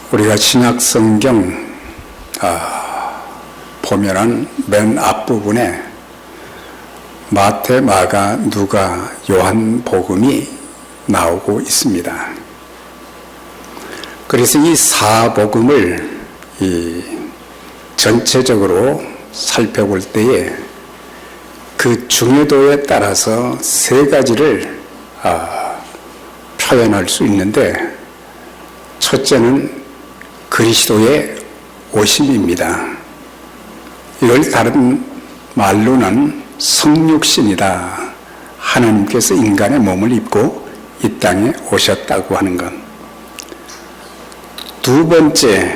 우리가 신약 성경 보면은 맨 앞부분에 마태, 마가, 누가, 요한 복음이 나오고 있습니다. 그래서 이 사복음을 전체적으로 살펴볼 때에 그 중요도에 따라서 세 가지를 표현할 수 있는데, 첫째는 그리스도의 오심입니다. 이걸 다른 말로는 성육신이다. 하나님께서 인간의 몸을 입고 이 땅에 오셨다고 하는 것. 두 번째,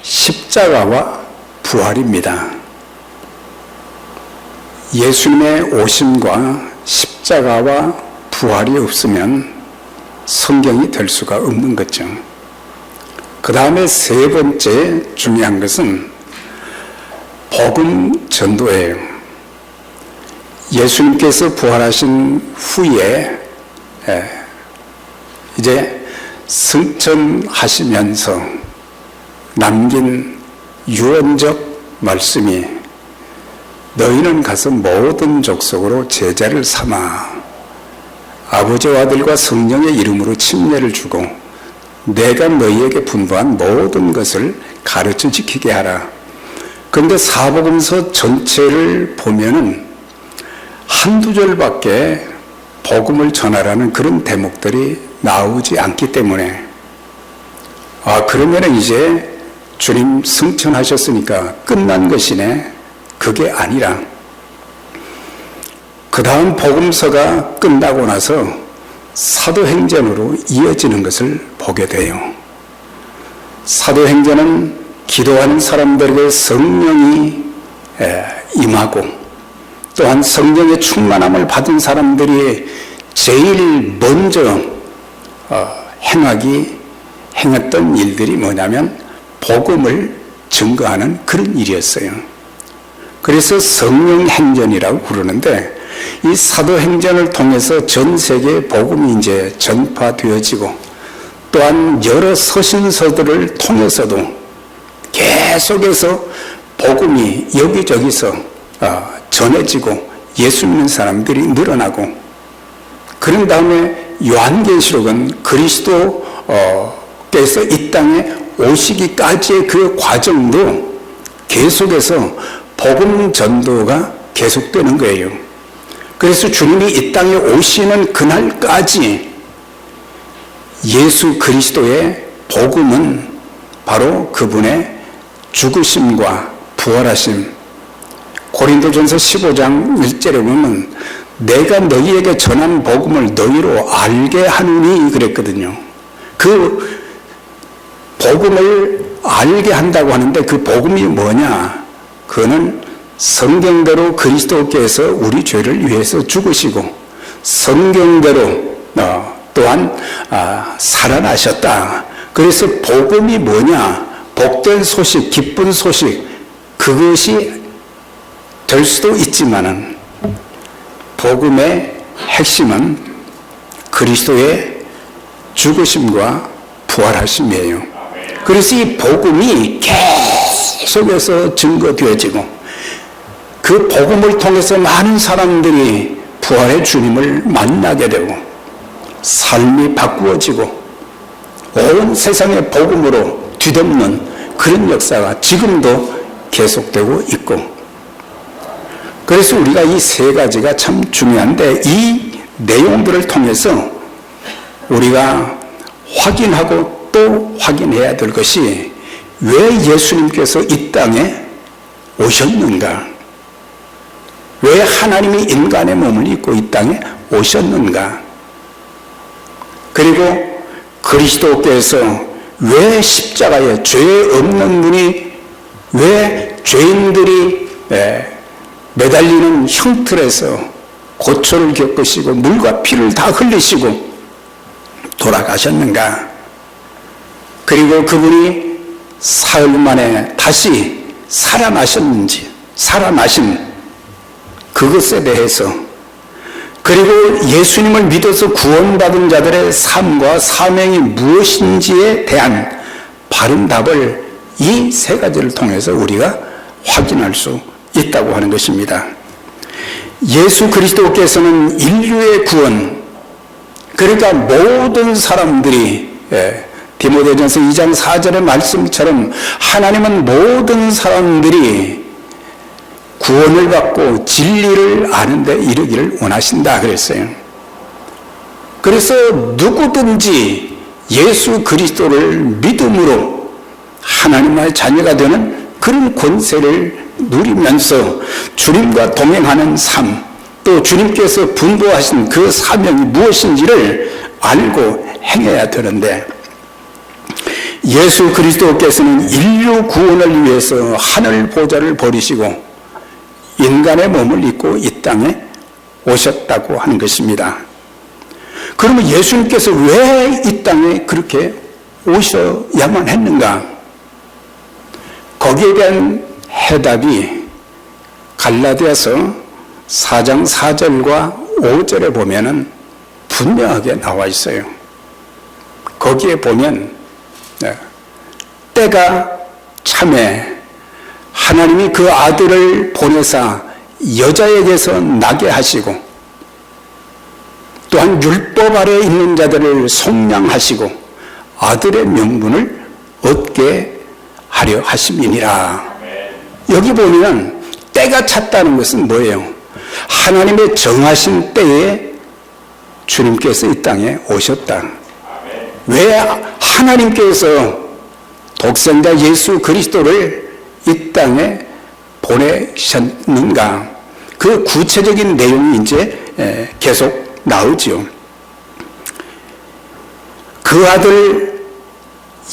십자가와 부활입니다. 예수님의 오심과 십자가와 부활이 없으면 성경이 될 수가 없는 거죠. 그 다음에 세 번째 중요한 것은 복음 전도예요. 예수님께서 부활하신 후에 이제 승천하시면서 남긴 유언적 말씀이 너희는 가서 모든 족속으로 제자를 삼아 아버지와 아들과 성령의 이름으로 침례를 주고 내가 너희에게 분부한 모든 것을 가르쳐 지키게 하라. 그런데 사복음서 전체를 보면은 한두 절밖에 복음을 전하라는 그런 대목들이 나오지 않기 때문에 그러면은 이제 주님 승천하셨으니까 끝난 것이네. 그게 아니라 그 다음 복음서가 끝나고 나서 사도행전으로 이어지는 것을 보게 돼요. 사도행전은 기도하는 사람들에게 성령이 임하고 또한 성령의 충만함을 받은 사람들이 제일 먼저 행했던 일들이 뭐냐면 복음을 증거하는 그런 일이었어요. 그래서 성령행전이라고 부르는데, 이 사도행전을 통해서 전 세계에 복음이 이제 전파되어지고 또한 여러 서신서들을 통해서도 계속해서 복음이 여기저기서 전해지고 예수 믿는 사람들이 늘어나고, 그런 다음에 요한계시록은 그리스도께서 이 땅에 오시기까지의 그 과정도 계속해서 복음 전도가 계속되는 거예요. 그래서 주님이 이 땅에 오시는 그날까지 예수 그리스도의 복음은 바로 그분의 죽으심과 부활하심. 고린도전서 15장 1절에 보면 내가 너희에게 전한 복음을 너희로 알게 하느니 그랬거든요. 그 복음을 알게 한다고 하는데 그 복음이 뭐냐? 그거는 성경대로 그리스도께서 우리 죄를 위해서 죽으시고 성경대로 또한 살아나셨다. 그래서 복음이 뭐냐? 복된 소식, 기쁜 소식, 그것이 될 수도 있지만은 복음의 핵심은 그리스도의 죽으심과 부활하심이에요. 그래서 이 복음이 계속해서 증거되어지고 그 복음을 통해서 많은 사람들이 부활의 주님을 만나게 되고 삶이 바꾸어지고 온 세상의 복음으로 뒤덮는 그런 역사가 지금도 계속되고 있고, 그래서 우리가 이 세 가지가 참 중요한데, 이 내용들을 통해서 우리가 확인하고 또 확인해야 될 것이 왜 예수님께서 이 땅에 오셨는가? 왜 하나님이 인간의 몸을 입고 이 땅에 오셨는가? 그리고 그리스도께서 왜 십자가에 죄 없는 분이 왜 죄인들이 매달리는 형틀에서 고초를 겪으시고 물과 피를 다 흘리시고 돌아가셨는가? 그리고 그분이 사흘 만에 다시 살아나신 그것에 대해서 그리고 예수님을 믿어서 구원받은 자들의 삶과 사명이 무엇인지에 대한 바른 답을 이 세 가지를 통해서 우리가 확인할 수 있다고 하는 것입니다. 예수 그리스도께서는 인류의 구원, 그러니까 모든 사람들이 디모데전서 2장 4절의 말씀처럼 하나님은 모든 사람들이 구원을 받고 진리를 아는 데 이르기를 원하신다 그랬어요. 그래서 누구든지 예수 그리스도를 믿음으로 하나님의 자녀가 되는 그런 권세를 누리면서 주님과 동행하는 삶, 또 주님께서 분부하신 그 사명이 무엇인지를 알고 행해야 되는데, 예수 그리스도께서는 인류 구원을 위해서 하늘 보좌를 버리시고 인간의 몸을 입고 이 땅에 오셨다고 하는 것입니다. 그러면 예수님께서 왜 이 땅에 그렇게 오셔야만 했는가? 거기에 대한 해답이 갈라디아서 4장 4절과 5절에 보면은 분명하게 나와 있어요. 거기에 보면 때가 참에 하나님이 그 아들을 보내사 여자에게서 나게 하시고 또한 율법 아래 있는 자들을 속량하시고 아들의 명분을 얻게 하려 하심이니라. 여기 보면 때가 찼다는 것은 뭐예요? 하나님의 정하신 때에 주님께서 이 땅에 오셨다. 왜 하나님께서 독생자 예수 그리스도를 이 땅에 보내셨는가? 그 구체적인 내용이 이제 계속 나오죠. 그 아들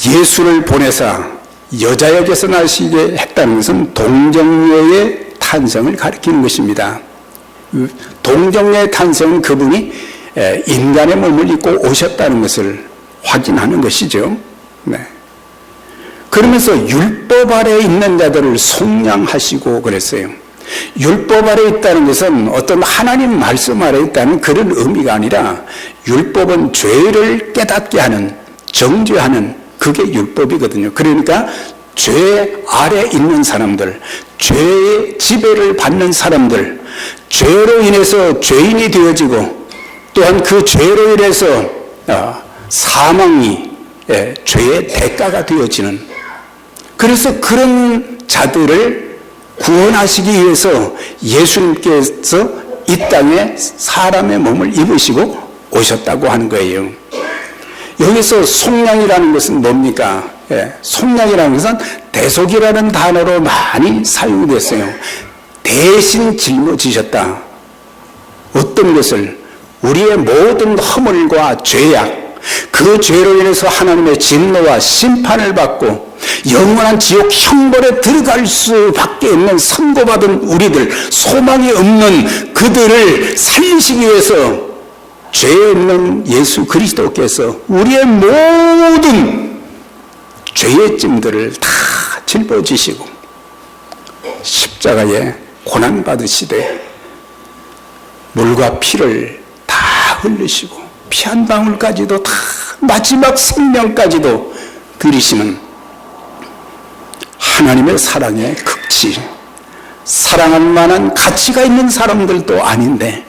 예수를 보내사 여자에게서 나시게 했다는 것은 동정녀의 탄생을 가리키는 것입니다. 동정녀의 탄생은 그분이 인간의 몸을 입고 오셨다는 것을 확인하는 것이죠. 네. 그러면서 율법 아래 있는 자들을 속량하시고 그랬어요. 율법 아래 있다는 것은 어떤 하나님 말씀 아래 있다는 그런 의미가 아니라, 율법은 죄를 깨닫게 하는, 정죄하는 그게 율법이거든요. 그러니까 죄 아래 있는 사람들, 죄의 지배를 받는 사람들, 죄로 인해서 죄인이 되어지고 또한 그 죄로 인해서 사망이 죄의 대가가 되어지는, 그래서 그런 자들을 구원하시기 위해서 예수님께서 이 땅에 사람의 몸을 입으시고 오셨다고 하는 거예요. 여기서 속량이라는 것은 뭡니까? 속량이라는 것은 대속이라는 단어로 많이 사용됐어요. 대신 짊어지셨다. 어떤 것을? 우리의 모든 허물과 죄악, 그 죄로 인해서 하나님의 진노와 심판을 받고 영원한 지옥 형벌에 들어갈 수밖에 없는 선고받은 우리들, 소망이 없는 그들을 살리시기 위해서 죄 없는 예수 그리스도께서 우리의 모든 죄의 짐들을 다 짊어지시고 십자가에 고난받으시되 물과 피를 다 흘리시고 피 한 방울까지도 다 마지막 생명까지도 드리시는 하나님의 사랑의 극치, 사랑할 만한 가치가 있는 사람들도 아닌데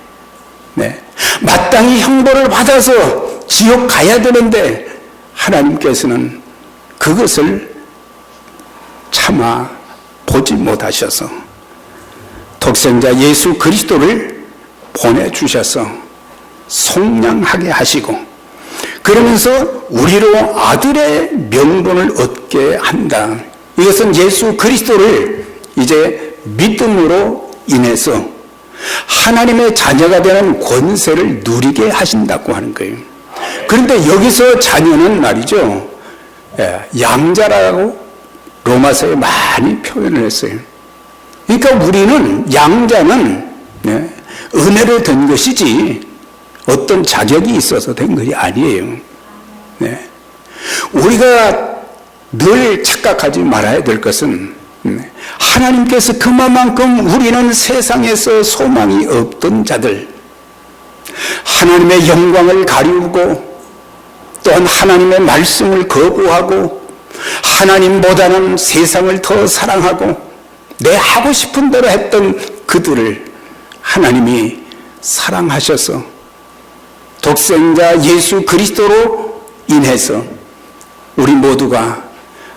마땅히 형벌을 받아서 지옥 가야 되는데 하나님께서는 그것을 참아 보지 못하셔서 독생자 예수 그리스도를 보내주셔서 속량하게 하시고, 그러면서 우리로 아들의 명분을 얻게 한다. 이것은 예수 그리스도를 이제 믿음으로 인해서 하나님의 자녀가 되는 권세를 누리게 하신다고 하는 거예요. 그런데 여기서 자녀는 말이죠, 양자라고 로마서에 많이 표현을 했어요. 그러니까 우리는 양자는 은혜로 된 것이지 어떤 자격이 있어서 된 것이 아니에요. 우리가 늘 착각하지 말아야 될 것은 하나님께서 그만큼 우리는 세상에서 소망이 없던 자들, 하나님의 영광을 가리우고 또한 하나님의 말씀을 거부하고 하나님보다는 세상을 더 사랑하고 내 하고 싶은 대로 했던 그들을 하나님이 사랑하셔서 독생자 예수 그리스도로 인해서 우리 모두가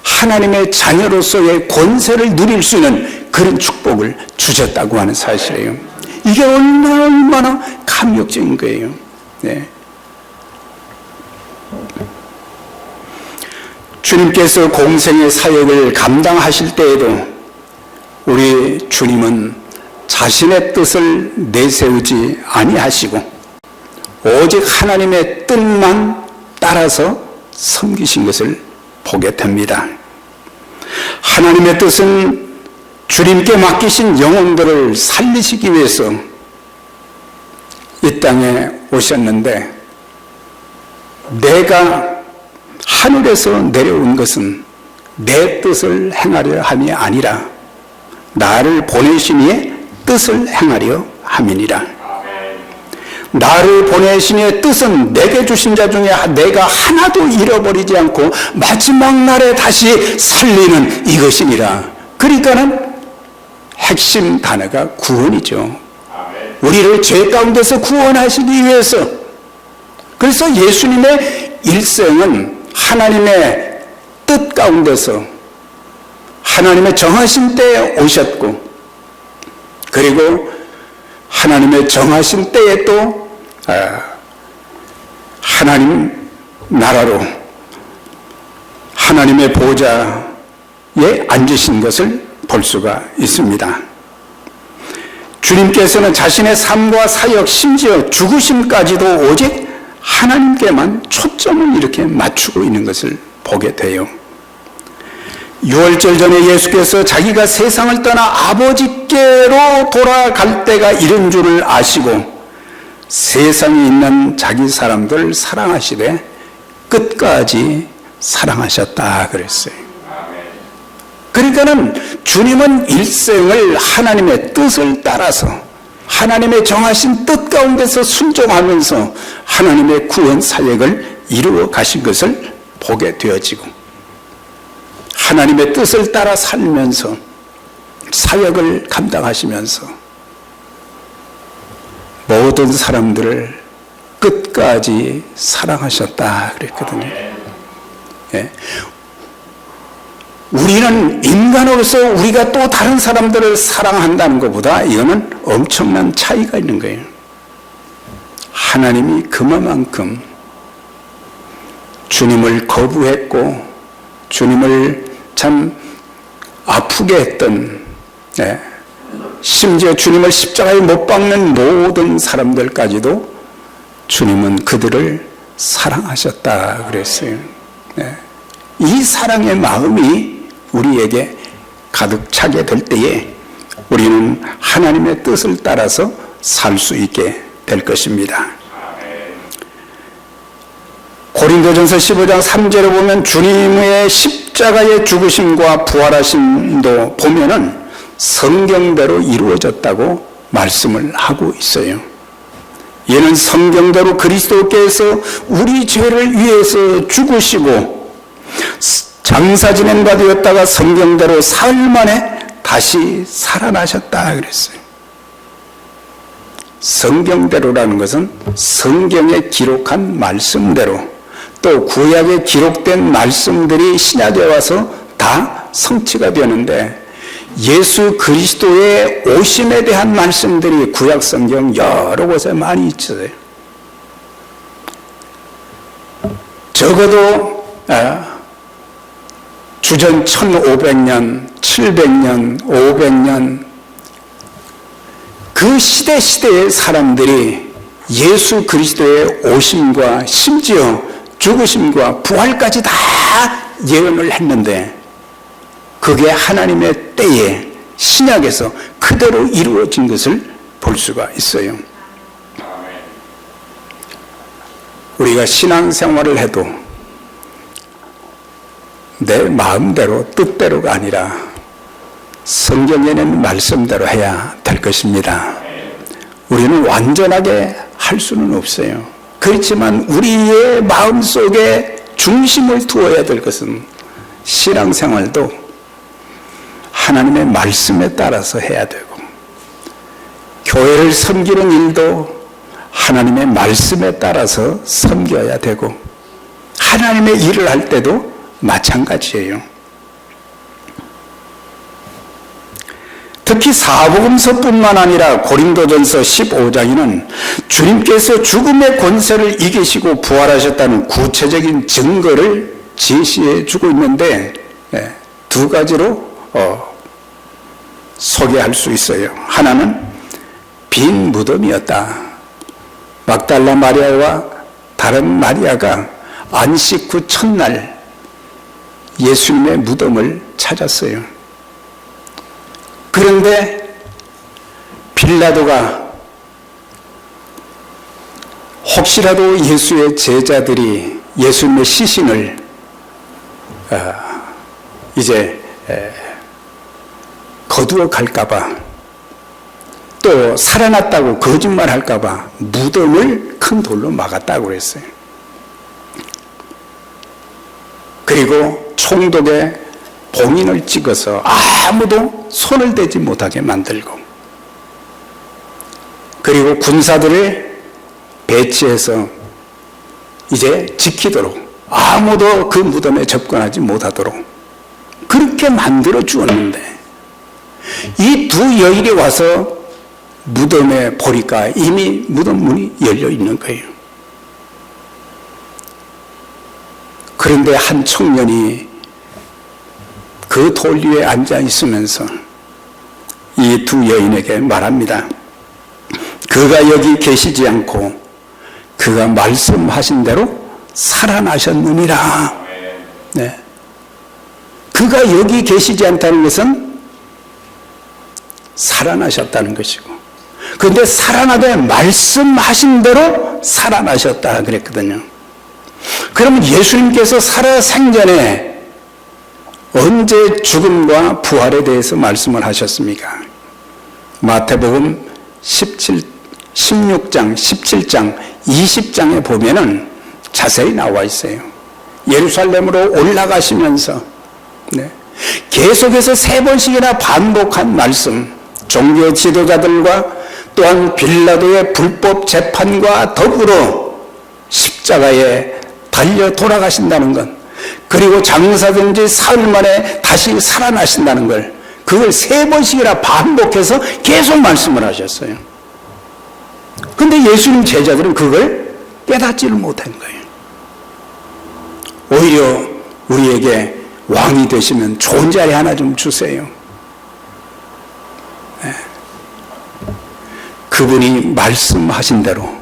하나님의 자녀로서의 권세를 누릴 수 있는 그런 축복을 주셨다고 하는 사실이에요. 이게 얼마나 감격적인 거예요. 네. 주님께서 공생의 사역을 감당하실 때에도 우리 주님은 자신의 뜻을 내세우지 아니하시고 오직 하나님의 뜻만 따라서 섬기신 것을 보게 됩니다. 하나님의 뜻은 주님께 맡기신 영혼들을 살리시기 위해서 이 땅에 오셨는데, 내가 하늘에서 내려온 것은 내 뜻을 행하려 함이 아니라 나를 보내신 이의 뜻을 행하려 함이니라. 나를 보내신 이의 뜻은 내게 주신 자 중에 내가 하나도 잃어버리지 않고 마지막 날에 다시 살리는 이것이니라. 그러니까는 핵심 단어가 구원이죠. 우리를 죄 가운데서 구원하시기 위해서. 그래서 예수님의 일생은 하나님의 뜻 가운데서 하나님의 정하신 때에 오셨고, 그리고 하나님의 정하신 때에 또 하나님 나라로 하나님의 보좌에 앉으신 것을 볼 수가 있습니다. 주님께서는 자신의 삶과 사역, 심지어 죽으심까지도 오직 하나님께만 초점을 이렇게 맞추고 있는 것을 보게 돼요. 6월절 전에 예수께서 자기가 세상을 떠나 아버지께로 돌아갈 때가 이른 줄을 아시고 세상에 있는 자기 사람들을 사랑하시되 끝까지 사랑하셨다 그랬어요. 그러니까는 주님은 일생을 하나님의 뜻을 따라서 하나님의 정하신 뜻 가운데서 순종하면서 하나님의 구원 사역을 이루어 가신 것을 보게 되어지고, 하나님의 뜻을 따라 살면서 사역을 감당하시면서 모든 사람들을 끝까지 사랑하셨다 그랬거든요. 예. 우리는 인간으로서 우리가 또 다른 사람들을 사랑한다는 것보다 이거는 엄청난 차이가 있는 거예요. 하나님이 그만큼 주님을 거부했고 주님을 참 아프게 했던, 심지어 주님을 십자가에 못 박는 모든 사람들까지도 주님은 그들을 사랑하셨다 그랬어요. 이 사랑의 마음이 우리에게 가득 차게 될 때에 우리는 하나님의 뜻을 따라서 살 수 있게 될 것입니다. 고린도전서 15장 3절에 보면 주님의 십자가의 죽으심과 부활하심도 보면은 성경대로 이루어졌다고 말씀을 하고 있어요. 이는 성경대로 그리스도께서 우리 죄를 위해서 죽으시고 장사 지낸 바 되었다가 성경대로 사흘 만에 다시 살아나셨다 그랬어요. 성경대로라는 것은 성경에 기록한 말씀대로, 또 구약에 기록된 말씀들이 신약에 와서 다 성취가 되는데, 예수 그리스도의 오심에 대한 말씀들이 구약 성경 여러 곳에 많이 있어요. 적어도 주전 1500년, 700년, 500년 그 시대의 사람들이 예수 그리스도의 오심과 심지어 죽으심과 부활까지 다 예언을 했는데, 그게 하나님의 때에 신약에서 그대로 이루어진 것을 볼 수가 있어요. 우리가 신앙생활을 해도 내 마음대로 뜻대로가 아니라 성경에 있는 말씀대로 해야 될 것입니다. 우리는 완전하게 할 수는 없어요. 그렇지만 우리의 마음속에 중심을 두어야 될 것은 신앙생활도 하나님의 말씀에 따라서 해야 되고, 교회를 섬기는 일도 하나님의 말씀에 따라서 섬겨야 되고, 하나님의 일을 할 때도 마찬가지예요. 특히 사복음서뿐만 아니라 고린도전서 15장에는 주님께서 죽음의 권세를 이기시고 부활하셨다는 구체적인 증거를 제시해 주고 있는데, 두 가지로 소개할 수 있어요. 하나는 빈 무덤이었다. 막달라 마리아와 다른 마리아가 안식 후 첫날 예수님의 무덤을 찾았어요. 그런데 빌라도가 혹시라도 예수의 제자들이 예수님의 시신을 이제 거두어 갈까봐, 또 살아났다고 거짓말할까봐 무덤을 큰 돌로 막았다고 그랬어요. 그리고 총독에 봉인을 찍어서 아무도 손을 대지 못하게 만들고, 그리고 군사들을 배치해서 이제 지키도록, 아무도 그 무덤에 접근하지 못하도록 그렇게 만들어 주었는데, 이 두 여인이 와서 무덤에 보니까 이미 무덤 문이 열려 있는 거예요. 그런데 한 청년이 그 돌 위에 앉아 있으면서 이 두 여인에게 말합니다. 그가 여기 계시지 않고 그가 말씀하신 대로 살아나셨느니라. 네. 그가 여기 계시지 않다는 것은 살아나셨다는 것이고, 그런데 살아나되 말씀하신 대로 살아나셨다 그랬거든요. 그러면 예수님께서 살아생전에 언제 죽음과 부활에 대해서 말씀을 하셨습니까? 마태복음 16장, 17장, 20장에 보면은 자세히 나와 있어요. 예루살렘으로 올라가시면서 계속해서 3번씩이나 반복한 말씀, 종교 지도자들과 또한 빌라도의 불법 재판과 더불어 십자가에 달려 돌아가신다는 것, 그리고 장사된 지 사흘 만에 다시 살아나신다는 걸, 그걸 3번씩이나 반복해서 계속 말씀을 하셨어요. 그런데 예수님 제자들은 그걸 깨닫지를 못한 거예요. 오히려 우리에게 왕이 되시면 좋은 자리 하나 좀 주세요. 그분이 말씀하신 대로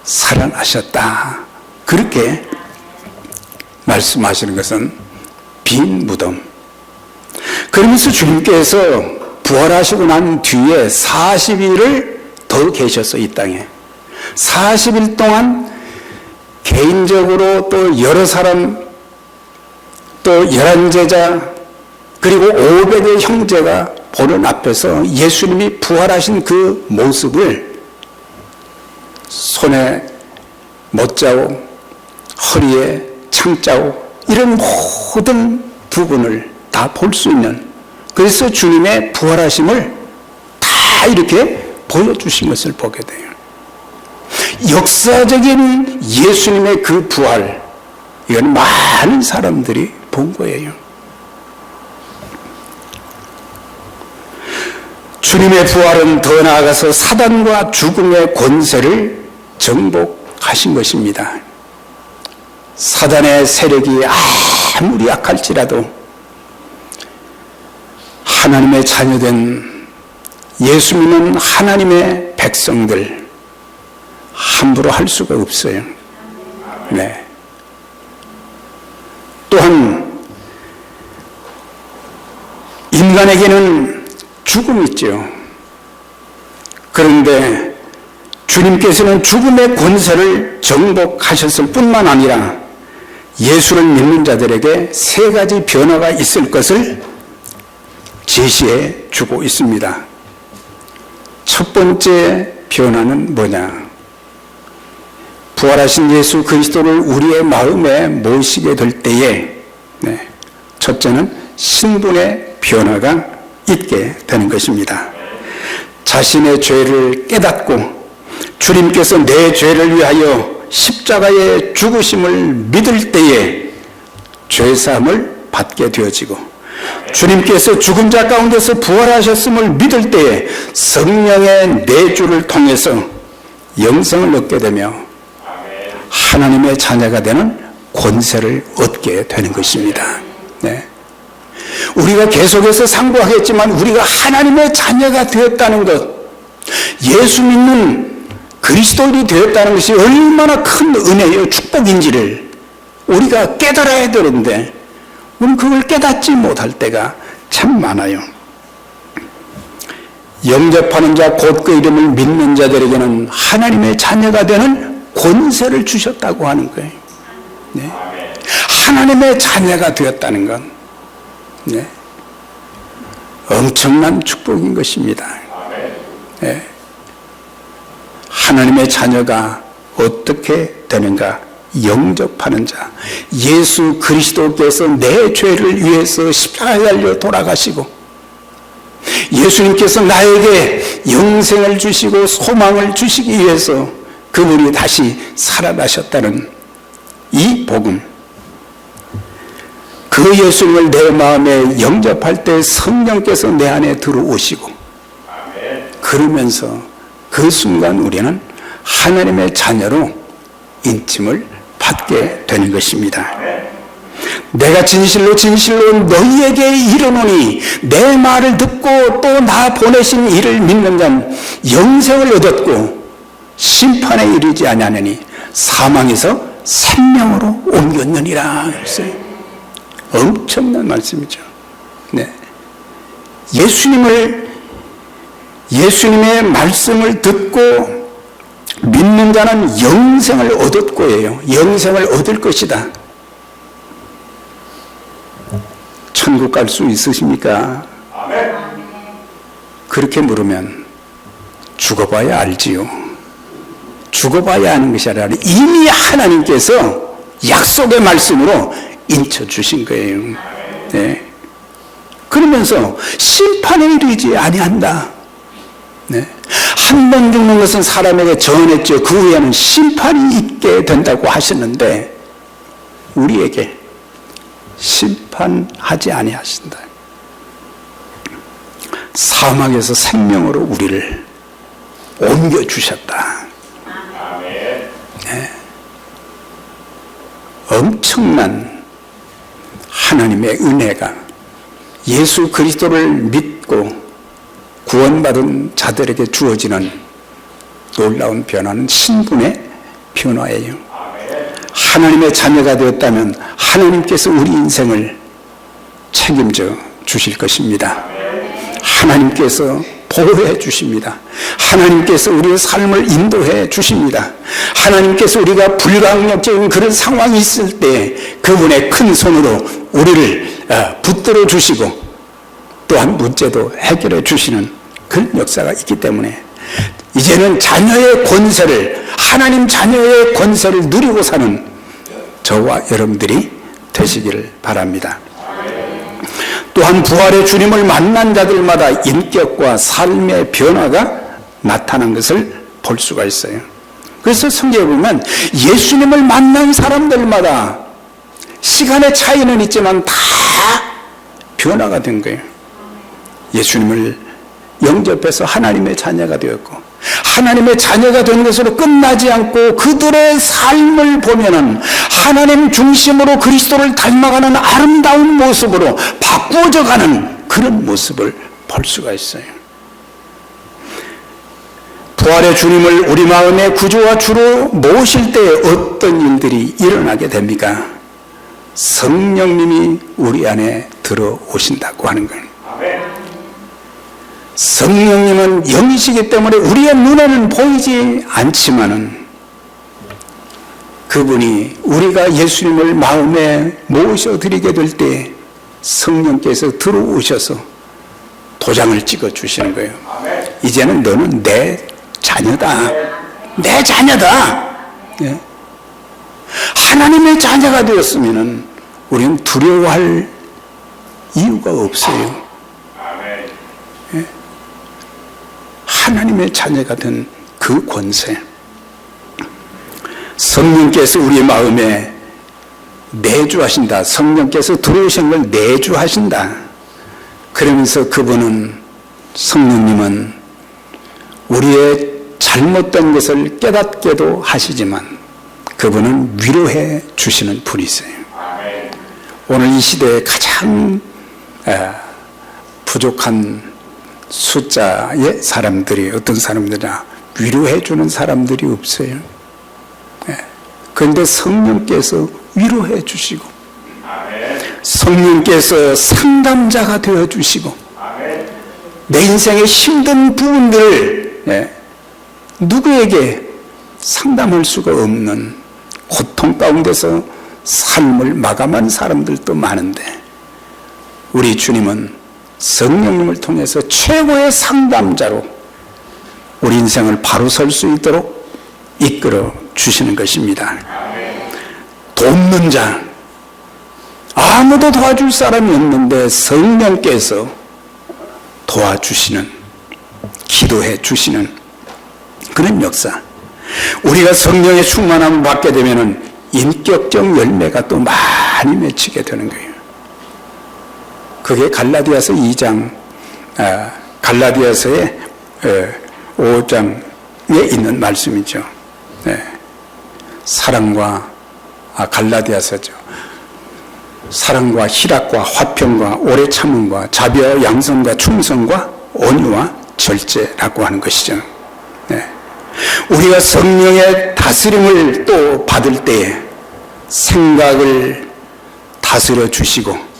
살아나셨다, 그렇게 말씀하시는 것은 빈 무덤. 그러면서 주님께서 부활하시고 난 뒤에 40일을 더 계셔서 이 땅에 40일 동안 개인적으로 또 여러 사람, 또 11제자, 그리고 500의 형제가 보는 앞에서 예수님이 부활하신 그 모습을 손에 못자국, 허리에 창자국, 이런 모든 부분을 다 볼 수 있는, 그래서 주님의 부활하심을 다 이렇게 보여주신 것을 보게 돼요. 역사적인 예수님의 그 부활, 이건 많은 사람들이 본 거예요. 주님의 부활은 더 나아가서 사단과 죽음의 권세를 정복하신 것입니다. 사단의 세력이 아무리 약할지라도 하나님의 자녀된 예수 믿는 하나님의 백성들 함부로 할 수가 없어요. 네. 또한 인간에게는 죽음이 있죠. 그런데 주님께서는 죽음의 권세를 정복하셨을 뿐만 아니라 예수를 믿는 자들에게 3가지 변화가 있을 것을 제시해 주고 있습니다. 첫 번째 변화는 뭐냐? 부활하신 예수 그리스도를 우리의 마음에 모시게 될 때에 첫째는 신분의 변화가 있게 되는 것입니다. 자신의 죄를 깨닫고 주님께서 내 죄를 위하여 십자가에 죽으심을 믿을 때에 죄사함을 받게 되어지고, 주님께서 죽은 자 가운데서 부활하셨음을 믿을 때에 성령의 내주를 통해서 영생을 얻게 되며 하나님의 자녀가 되는 권세를 얻게 되는 것입니다. 우리가 계속해서 상고하겠지만 우리가 하나님의 자녀가 되었다는 것, 예수 믿는 그리스도인이 되었다는 것이 얼마나 큰 은혜요 축복인지를 우리가 깨달아야 되는데 우리는 그걸 깨닫지 못할 때가 참 많아요. 영접하는 자 곧 그 이름을 믿는 자들에게는 하나님의 자녀가 되는 권세를 주셨다고 하는 거예요. 하나님의 자녀가 되었다는 건 엄청난 축복인 것입니다. 하나님의 자녀가 어떻게 되는가? 영접하는 자, 예수 그리스도께서 내 죄를 위해서 십자가에 달려 돌아가시고 예수님께서 나에게 영생을 주시고 소망을 주시기 위해서 그분이 다시 살아나셨다는 이 복음, 그 예수님을 내 마음에 영접할 때 성령께서 내 안에 들어오시고 그러면서 그 순간 우리는 하나님의 자녀로 인침을 받게 되는 것입니다. 내가 진실로 진실로 너희에게 이르노니 내 말을 듣고 또 나 보내신 이를 믿는 자는 영생을 얻었고 심판에 이르지 아니하느니 사망에서 생명으로 옮겼느니라 했어요. 엄청난 말씀이죠. 예수님의 말씀을 듣고 믿는 자는 영생을 얻었고예요. 영생을 얻을 것이다. 천국 갈 수 있으십니까? 그렇게 물으면 죽어봐야 알지요. 죽어봐야 아는 것이 아니라 이미 하나님께서 약속의 말씀으로 인쳐주신 거예요. 그러면서 심판에 이르지 아니한다. 한 번 죽는 것은 사람에게 전했죠. 그 후에는 심판이 있게 된다고 하셨는데 우리에게 심판하지 아니하신다. 사망에서 생명으로 우리를 옮겨주셨다. 엄청난 하나님의 은혜가 예수 그리스도를 믿고 구원받은 자들에게 주어지는 놀라운 변화는 신분의 변화예요. 하나님의 자녀가 되었다면 하나님께서 우리 인생을 책임져 주실 것입니다. 하나님께서 보호해 주십니다. 하나님께서 우리의 삶을 인도해 주십니다. 하나님께서 우리가 불가항력적인 그런 상황이 있을 때 그분의 큰 손으로 우리를 붙들어 주시고 또한 문제도 해결해 주시는 그런 역사가 있기 때문에 이제는 자녀의 권세를, 하나님 자녀의 권세를 누리고 사는 저와 여러분들이 되시기를 바랍니다. 또한 부활의 주님을 만난 자들마다 인격과 삶의 변화가 나타난 것을 볼 수가 있어요. 그래서 성경에 보면 예수님을 만난 사람들마다 시간의 차이는 있지만 다 변화가 된 거예요. 예수님을 영접해서 하나님의 자녀가 되었고, 하나님의 자녀가 된 것으로 끝나지 않고 그들의 삶을 보면은 하나님 중심으로 그리스도를 닮아가는 아름다운 모습으로 바꾸어져 가는 그런 모습을 볼 수가 있어요. 부활의 주님을 우리 마음의 구주와 주로 모실 때 어떤 일들이 일어나게 됩니까? 성령님이 우리 안에 들어오신다고 하는 거예요. 성령님은 영이시기 때문에 우리의 눈에는 보이지 않지만은 그분이 우리가 예수님을 마음에 모셔드리게 될 때 성령께서 들어오셔서 도장을 찍어 주시는 거예요. 이제는 너는 내 자녀다. 내 자녀다. 하나님의 자녀가 되었으면 우리는 두려워할 이유가 없어요. 예? 하나님의 자녀가 된 그 권세, 성령께서 우리 마음에 내주하신다. 성령께서 들어오신 걸 내주하신다. 그러면서 그분은, 성령님은 우리의 잘못된 것을 깨닫게도 하시지만 그분은 위로해 주시는 분이세요. 오늘 이 시대에 가장 부족한 숫자의 사람들이 어떤 사람들이냐, 위로해 주는 사람들이 없어요. 그런데 성령께서 위로해 주시고, 성령께서 상담자가 되어 주시고, 내 인생의 힘든 부분들을 누구에게 상담할 수가 없는 고통 가운데서 삶을 마감한 사람들도 많은데, 우리 주님은 성령님을 통해서 최고의 상담자로 우리 인생을 바로 설 수 있도록 이끌어 주시는 것입니다. 돕는 자, 아무도 도와줄 사람이 없는데 성령께서 도와주시는, 기도해 주시는 그런 역사. 우리가 성령의 충만함을 받게 되면 인격적 열매가 또 많이 맺히게 되는 거예요. 그게 갈라디아서 2장, 갈라디아서의 5장에 있는 말씀이죠. 사랑과, 갈라디아서죠. 사랑과 희락과 화평과 오래 참음과 자비와 양선과 충성과 온유와 절제라고 하는 것이죠. 우리가 성령의 다스림을 또 받을 때에 생각을 다스려 주시고,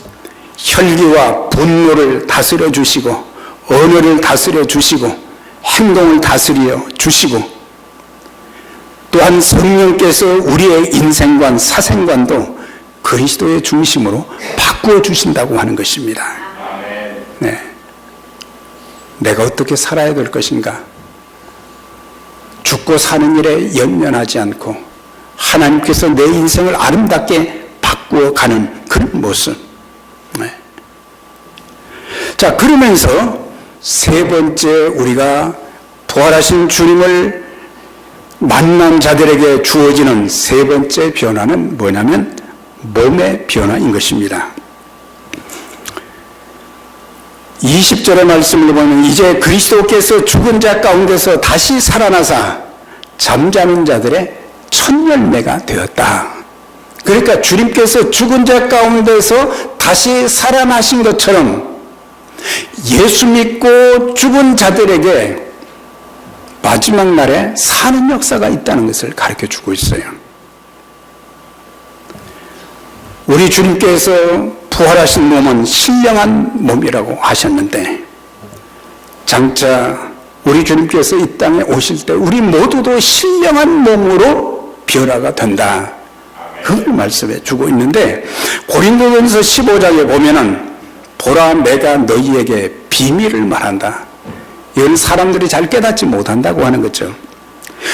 혈기와 분노를 다스려 주시고, 언어를 다스려 주시고, 행동을 다스려 주시고, 또한 성령께서 우리의 인생관, 사생관도 그리스도의 중심으로 바꾸어 주신다고 하는 것입니다. 내가 어떻게 살아야 될 것인가? 죽고 사는 일에 연연하지 않고 하나님께서 내 인생을 아름답게 바꾸어 가는 그런 모습. 자, 그러면서 세 번째, 우리가 부활하신 주님을 만난 자들에게 주어지는 세 번째 변화는 뭐냐면 몸의 변화인 것입니다. 20절의 말씀을 보면, 이제 그리스도께서 죽은 자 가운데서 다시 살아나사 잠자는 자들의 첫 열매가 되었다. 그러니까 주님께서 죽은 자 가운데서 다시 살아나신 것처럼 예수 믿고 죽은 자들에게 마지막 날에 사는 역사가 있다는 것을 가르쳐 주고 있어요. 우리 주님께서 부활하신 몸은 신령한 몸이라고 하셨는데, 장차 우리 주님께서 이 땅에 오실 때 우리 모두도 신령한 몸으로 변화가 된다. 그걸 말씀해 주고 있는데, 고린도전서 15장에 보면은 보라, 내가 너희에게 비밀을 말한다. 이건 사람들이 잘 깨닫지 못한다고 하는 거죠.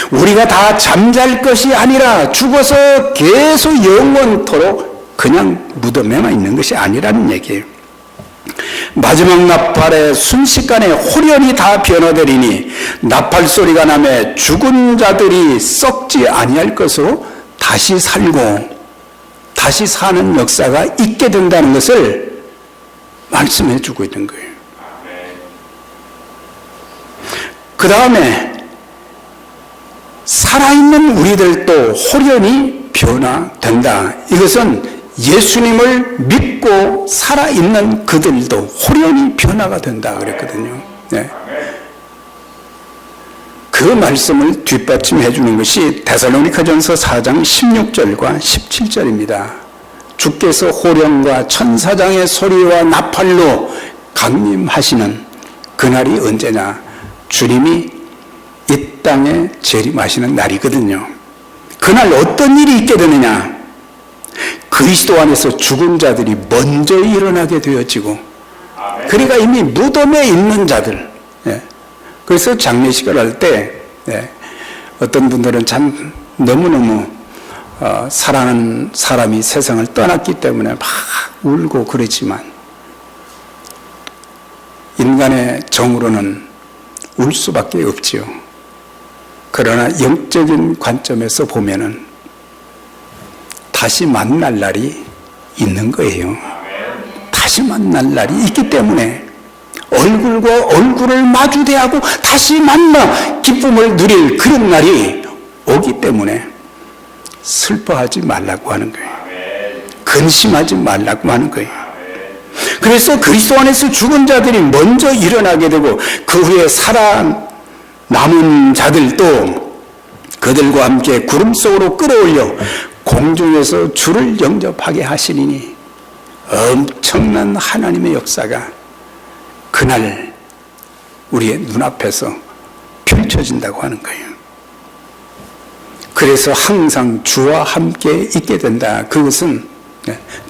우리가 다 잠잘 것이 아니라 죽어서 계속 영원토록 그냥 무덤에만 있는 것이 아니라는 얘기예요. 마지막 나팔에 순식간에 홀연히 다 변화되리니 나팔 소리가 나매 죽은 자들이 썩지 아니할 것으로 다시 살고 다시 사는 역사가 있게 된다는 것을 말씀해 주고 있는 거예요. 그 다음에 살아있는 우리들도 홀연히 변화된다. 이것은 예수님을 믿고 살아있는 그들도 홀연히 변화가 된다 그랬거든요. 네. 그 말씀을 뒷받침해 주는 것이 데살로니가전서 4장 16절과 17절입니다. 주께서 호령과 천사장의 소리와 나팔로 강림하시는 그날이 언제냐? 주님이 이 땅에 재림하시는 날이거든요. 그날 어떤 일이 있게 되느냐? 그리스도 안에서 죽은 자들이 먼저 일어나게 되어지고, 그러니까 이미 무덤에 있는 자들. 그래서 장례식을 할 때 어떤 분들은 참 너무너무 사랑하는 사람이 세상을 떠났기 때문에 막 울고 그러지만 인간의 정으로는 울 수밖에 없지요. 그러나 영적인 관점에서 보면은 다시 만날 날이 있는 거예요. 다시 만날 날이 있기 때문에 얼굴과 얼굴을 마주대하고 다시 만나 기쁨을 누릴 그런 날이 오기 때문에 슬퍼하지 말라고 하는 거예요. 근심하지 말라고 하는 거예요. 그래서 그리스도 안에서 죽은 자들이 먼저 일어나게 되고 그 후에 살아남은 자들도 그들과 함께 구름 속으로 끌어올려 공중에서 주를 영접하게 하시리니 엄청난 하나님의 역사가 그날 우리의 눈앞에서 펼쳐진다고 하는 거예요. 그래서 항상 주와 함께 있게 된다. 그것은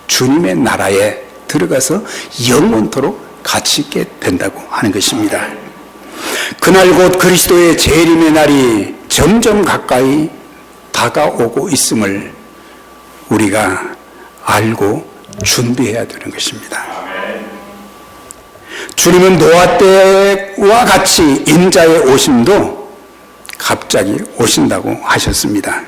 주님의 나라에 들어가서 영원토록 같이 있게 된다고 하는 것입니다. 그날 곧 그리스도의 재림의 날이 점점 가까이 다가오고 있음을 우리가 알고 준비해야 되는 것입니다. 주님은 노아 때와 같이 인자의 오심도 갑자기 오신다고 하셨습니다.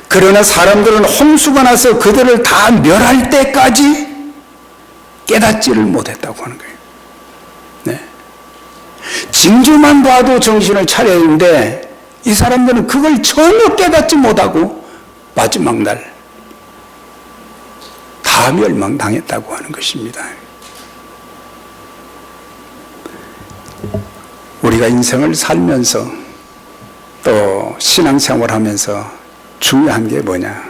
그러나 사람들은 홍수가 나서 그들을 다 멸할 때까지 깨닫지를 못했다고 하는 거예요. 네. 징조만 봐도 정신을 차려야 하는데 이 사람들은 그걸 전혀 깨닫지 못하고 마지막 날 다 멸망당했다고 하는 것입니다. 우리가 인생을 살면서 또 신앙생활하면서 중요한 게 뭐냐?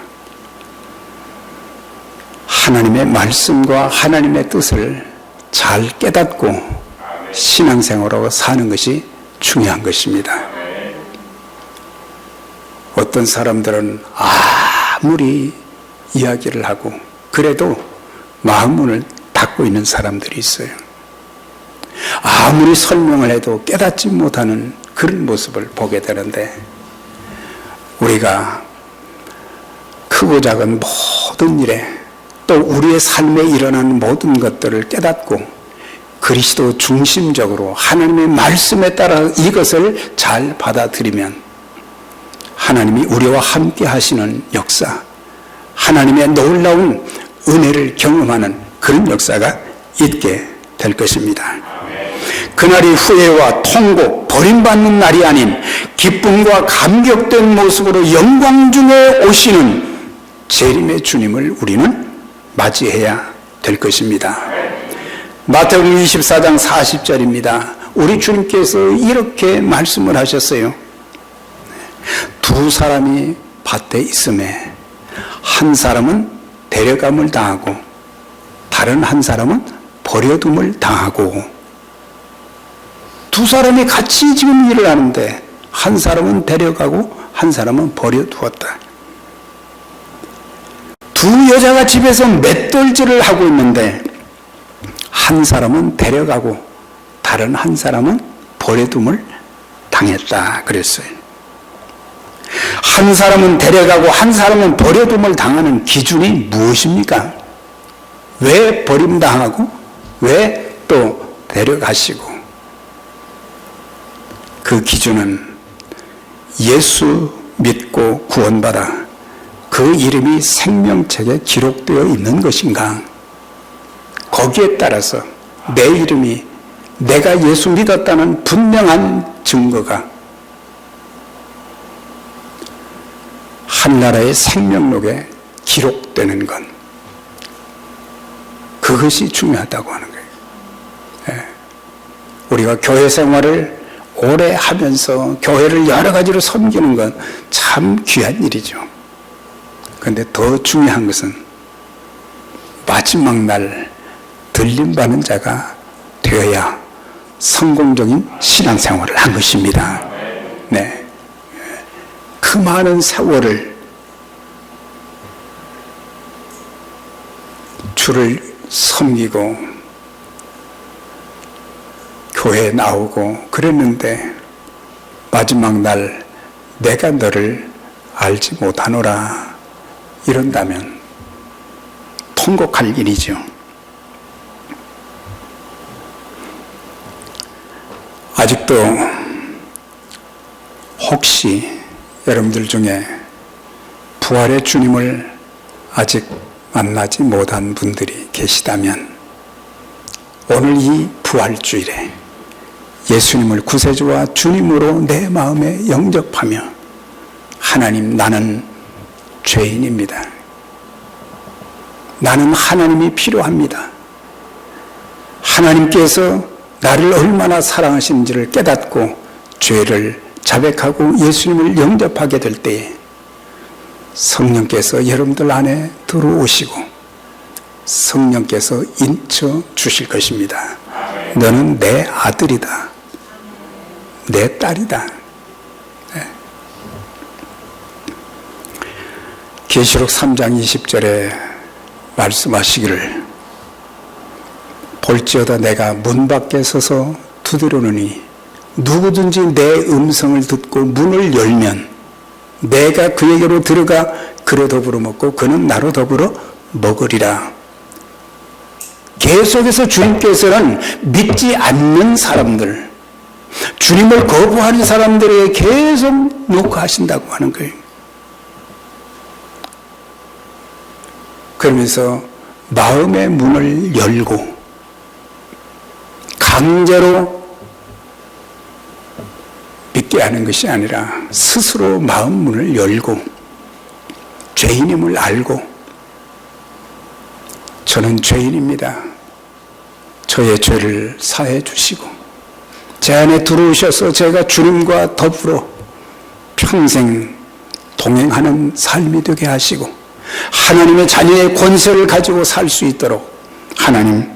하나님의 말씀과 하나님의 뜻을 잘 깨닫고 신앙생활하고 사는 것이 중요한 것입니다. 어떤 사람들은 아무리 이야기를 하고 그래도 마음문을 닫고 있는 사람들이 있어요. 아무리 설명을 해도 깨닫지 못하는 그런 모습을 보게 되는데 우리가 크고 작은 모든 일에 또 우리의 삶에 일어나는 모든 것들을 깨닫고 그리스도 중심적으로 하나님의 말씀에 따라 이것을 잘 받아들이면 하나님이 우리와 함께 하시는 역사, 하나님의 놀라운 은혜를 경험하는 그런 역사가 있게 될 것입니다. 그날이 후회와 통곡, 버림받는 날이 아닌 기쁨과 감격된 모습으로 영광 중에 오시는 재림의 주님을 우리는 맞이해야 될 것입니다. 마태복음 24장 40절입니다. 우리 주님께서 이렇게 말씀을 하셨어요. 두 사람이 밭에 있음에 한 사람은 데려감을 당하고 다른 한 사람은 버려둠을 당하고 두 사람이 같이 지금 일을 하는데 한 사람은 데려가고 한 사람은 버려두었다. 두 여자가 집에서 맷돌질을 하고 있는데 한 사람은 데려가고 다른 한 사람은 버려둠을 당했다 그랬어요. 한 사람은 데려가고 한 사람은 버려둠을 당하는 기준이 무엇입니까? 왜 버림당하고 왜 또 데려가시고? 그 기준은 예수 믿고 구원받아 그 이름이 생명책에 기록되어 있는 것인가? 거기에 따라서 내 이름이 내가 예수 믿었다는 분명한 증거가 한나라의 생명록에 기록되는 것, 그것이 중요하다고 하는 거예요. 우리가 교회 생활을 오래 하면서 교회를 여러 가지로 섬기는 건 참 귀한 일이죠. 그런데 더 중요한 것은 마지막 날 들림받는 자가 되어야 성공적인 신앙생활을 한 것입니다. 네. 그 많은 세월을 주를 섬기고 교회에 나오고 그랬는데 마지막 날 내가 너를 알지 못하노라 이런다면 통곡할 일이죠. 아직도 혹시 여러분들 중에 부활의 주님을 아직 만나지 못한 분들이 계시다면 오늘 이 부활주일에 예수님을 구세주와 주님으로 내 마음에 영접하며 하나님, 나는 죄인입니다. 나는 하나님이 필요합니다. 하나님께서 나를 얼마나 사랑하시는지를 깨닫고 죄를 자백하고 예수님을 영접하게 될 때에 성령께서 여러분들 안에 들어오시고 성령께서 인쳐 주실 것입니다. 너는 내 아들이다. 내 딸이다. 네. 계시록 3장 20절에 말씀하시기를 볼지어다 내가 문 밖에 서서 두드리노니 누구든지 내 음성을 듣고 문을 열면 내가 그에게로 들어가 그로 더불어 먹고 그는 나로 더불어 먹으리라. 계속해서 주님께서는 믿지 않는 사람들, 주님을 거부하는 사람들에게 계속 요구하신다고 하는 거예요. 그러면서 마음의 문을 열고 강제로 믿게 하는 것이 아니라 스스로 마음 문을 열고 죄인임을 알고 저는 죄인입니다. 저의 죄를 사해 주시고 제 안에 들어오셔서 제가 주님과 더불어 평생 동행하는 삶이 되게 하시고 하나님의 자녀의 권세를 가지고 살 수 있도록 하나님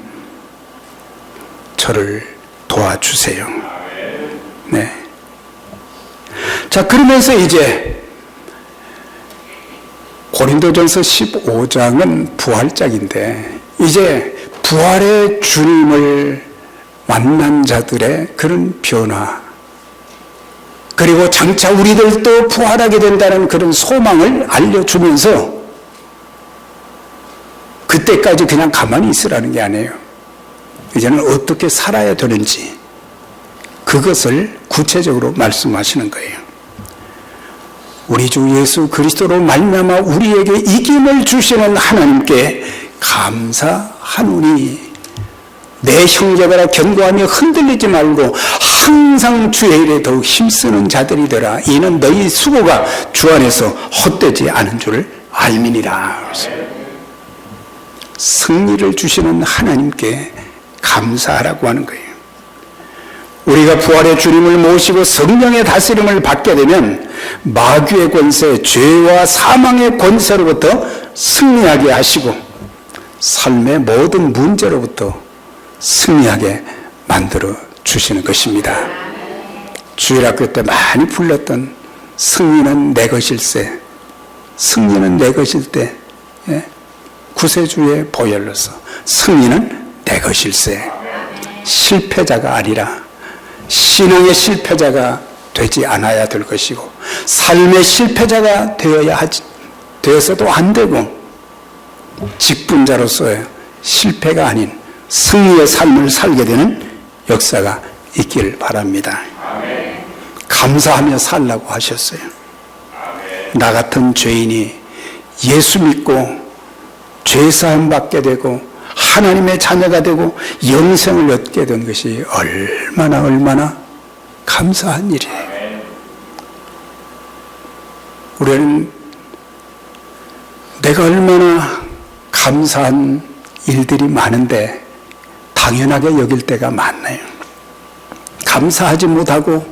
저를 도와주세요. 네. 자, 그러면서 이제 고린도전서 15장은 부활장인데 이제 부활의 주님을 만난 자들의 그런 변화 그리고 장차 우리들도 부활하게 된다는 그런 소망을 알려주면서 그때까지 그냥 가만히 있으라는 게 아니에요. 이제는 어떻게 살아야 되는지 그것을 구체적으로 말씀하시는 거예요. 우리 주 예수 그리스도로 말미암아 우리에게 이김을 주시는 하나님께 감사하노니 내 형제들아 견고하며 흔들리지 말고 항상 주의 일에 더욱 힘쓰는 자들이 되라. 이는 너희 수고가 주 안에서 헛되지 않은 줄을 알미니라. 승리를 주시는 하나님께 감사하라고 하는 거예요. 우리가 부활의 주님을 모시고 성령의 다스림을 받게 되면 마귀의 권세, 죄와 사망의 권세로부터 승리하게 하시고 삶의 모든 문제로부터 승리하게 만들어 주시는 것입니다. 주일학교 때 많이 불렀던 승리는 내 것일세, 승리는 내 것일 때, 구세주의 보혈로서 승리는 내 것일세. 실패자가 아니라 신앙의 실패자가 되지 않아야 될 것이고 삶의 실패자가 되어서도 안 되고 직분자로서의 실패가 아닌 승리의 삶을 살게 되는 역사가 있기를 바랍니다. 감사하며 살라고 하셨어요. 나 같은 죄인이 예수 믿고 죄사함 받게 되고 하나님의 자녀가 되고 영생을 얻게 된 것이 얼마나 감사한 일이에요. 우리는 내가 얼마나 감사한 일들이 많은데 당연하게 여길 때가 많나요? 감사하지 못하고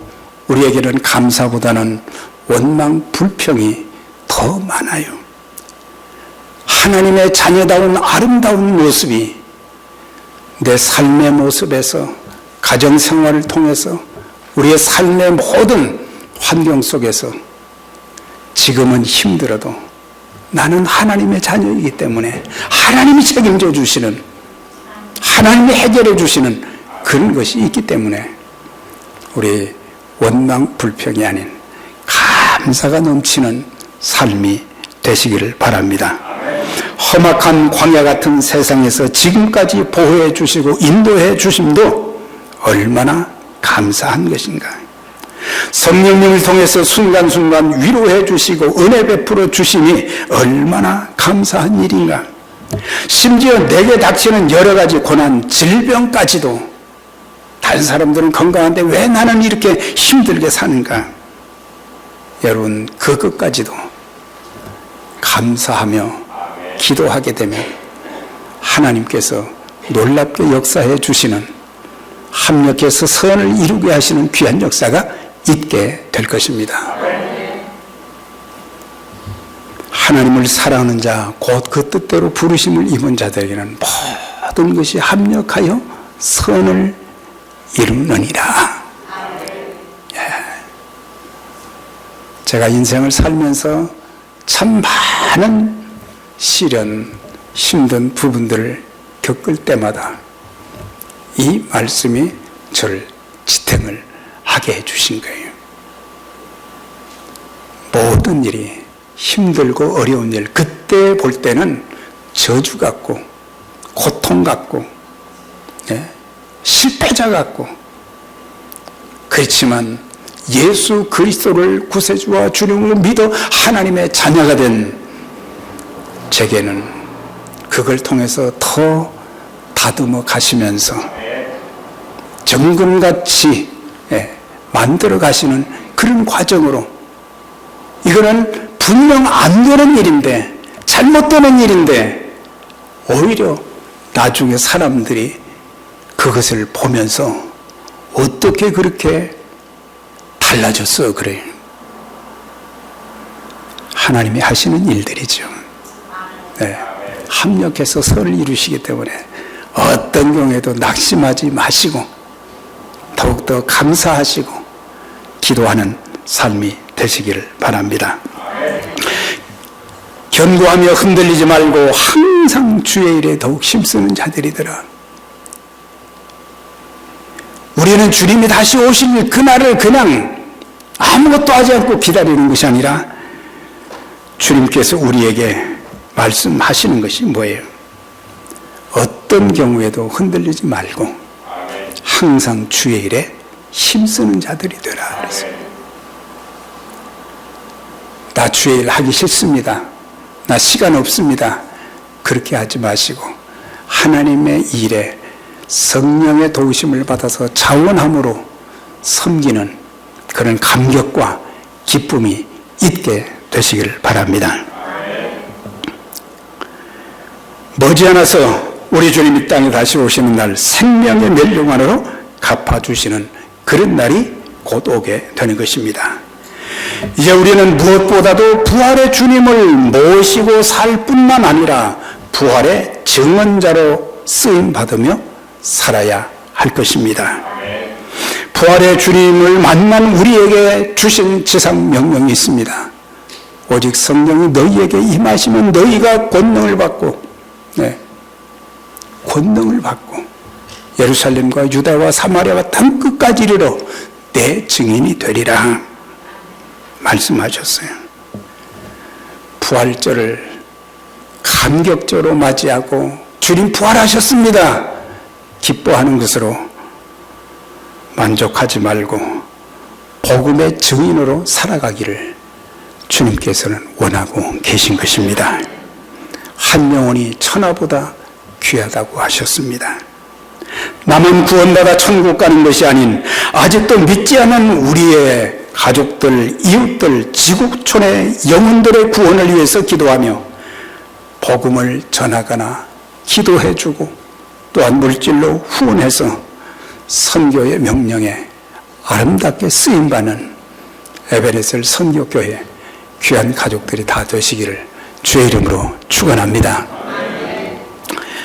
우리에게는 감사보다는 원망, 불평이 더 많아요. 하나님의 자녀다운 아름다운 모습이 내 삶의 모습에서 가정생활을 통해서 우리의 삶의 모든 환경 속에서 지금은 힘들어도 나는 하나님의 자녀이기 때문에 하나님이 책임져 주시는 하나님이 해결해 주시는 그런 것이 있기 때문에 우리 원망 불평이 아닌 감사가 넘치는 삶이 되시기를 바랍니다. 험악한 광야 같은 세상에서 지금까지 보호해 주시고 인도해 주심도 얼마나 감사한 것인가. 성령님을 통해서 순간순간 위로해 주시고 은혜 베풀어 주심이 얼마나 감사한 일인가. 심지어 내게 닥치는 여러 가지 고난, 질병까지도 다른 사람들은 건강한데 왜 나는 이렇게 힘들게 사는가. 여러분, 그것까지도 감사하며 기도하게 되면 하나님께서 놀랍게 역사해 주시는, 합력해서 선을 이루게 하시는 귀한 역사가 있게 될 것입니다. 하나님을 사랑하는 자, 곧 그 뜻대로 부르심을 입은 자들에게는 모든 것이 합력하여 선을 이루느니라. 제가 인생을 살면서 참 많은 시련, 힘든 부분들을 겪을 때마다 이 말씀이 저를 지탱을 하게 해주신 거예요. 모든 일이 힘들고 어려운 일, 그때 볼 때는 저주 같고 고통 같고 실패자 같고, 그렇지만 예수 그리스도를 구세주와 주님으로 믿어 하나님의 자녀가 된 제게는 그걸 통해서 더 다듬어 가시면서 정금같이 만들어 가시는 그런 과정으로, 이거는 분명 안 되는 일인데, 잘못되는 일인데, 오히려 나중에 사람들이 그것을 보면서 어떻게 그렇게 달라졌어, 그래요. 하나님이 하시는 일들이죠. 합력해서 선을 이루시기 때문에 어떤 경우에도 낙심하지 마시고 더욱더 감사하시고 기도하는 삶이 되시기를 바랍니다. 견고하며 흔들리지 말고 항상 주의 일에 더욱 힘쓰는 자들이더라. 우리는 주님이 다시 오실 그날을 그냥 아무것도 하지 않고 기다리는 것이 아니라 주님께서 우리에게 말씀하시는 것이 뭐예요? 어떤 경우에도 흔들리지 말고 항상 주의 일에 힘쓰는 자들이 되라. 그래서 나 주의 일 하기 싫습니다, 나 시간 없습니다, 그렇게 하지 마시고 하나님의 일에 성령의 도우심을 받아서 자원함으로 섬기는 그런 감격과 기쁨이 있게 되시기를 바랍니다. 머지않아서 우리 주님 이 땅에 다시 오시는 날 생명의 멸류관으로 갚아주시는 그런 날이 곧 오게 되는 것입니다. 이제 우리는 무엇보다도 부활의 주님을 모시고 살 뿐만 아니라 부활의 증언자로 쓰임받으며 살아야 할 것입니다. 부활의 주님을 만난 우리에게 주신 지상 명령이 있습니다. 오직 성령이 너희에게 임하시면 너희가 권능을 받고 권능을 받고 예루살렘과 유다와 사마리아와 땅 끝까지 이르러 내 증인이 되리라 말씀하셨어요. 부활절을 감격적으로 맞이하고 주님 부활하셨습니다 기뻐하는 것으로 만족하지 말고 복음의 증인으로 살아가기를 주님께서는 원하고 계신 것입니다. 한 영혼이 천하보다 귀하다고 하셨습니다. 나만 구원받아 천국 가는 것이 아닌 아직도 믿지 않은 우리의 가족들, 이웃들, 지구촌의 영혼들의 구원을 위해서 기도하며 복음을 전하거나 기도해주고 또한 물질로 후원해서 선교의 명령에 아름답게 쓰임받는 에베레셀 선교교회 귀한 가족들이 다 되시기를 주의 이름으로 축원합니다.